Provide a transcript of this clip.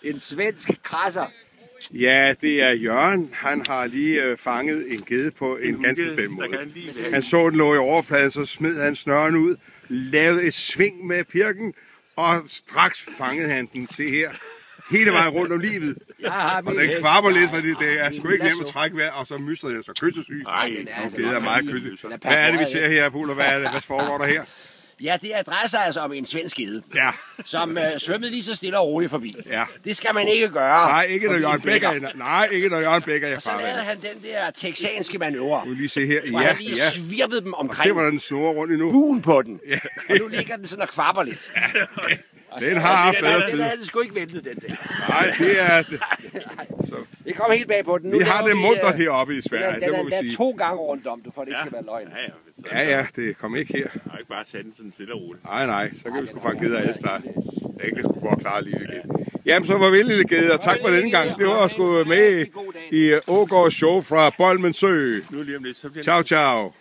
En svensk krasser. Ja, det er Jørgen. Han har lige fanget en gede på en ganske bestemt måde. Han så den lå i overfladen, så smed han snøren ud, lavede et sving med pirken, og straks fangede han den. Se her. Hele vejen rundt om livet. Og den kvapper lidt, fordi det er sgu ikke nemt at trække vejr, og så myster den så kyssesyg. Nej, det er meget kyssesyg. Hvad er det, vi ser her, Poul? Hvad foregår der her? Ja, det drejer sig altså om en svensk gede, ja, som svømmede lige så stille og roligt forbi. Ja. Det skal man ikke gøre. Nej, ikke når Jørgen Bækker. Nej, ikke når Jørgen Bækker er så lavede han den der texanske manøvre. Nu lige se her. Hvor han lige svirpede dem omkring. Og se, hvordan den snurrer rundt endnu. Buen på den. Ja. Og nu ligger den sådan og kvapper lidt. Den har haft bedre tid. Den havde sgu ikke ventet, den der. Nej, det er... Det kom helt bag på den. Nu vi har det muntert heroppe i Sverige, det må vi sige. Den er 2 gange rundt om, for det ikke skal være løgn. Ja, det kommer ikke her. Jeg ikke bare tage den sådan stille og roligt. Nej, så kan vi sgu fange geder alle start. Den kan sgu godt klare livet igen. Jamen, så farvel, lille gede, og tak for denne gang. Det var sgu med i Ågaards show fra Bolmensø. Nu lige om lidt, så bliver ciao.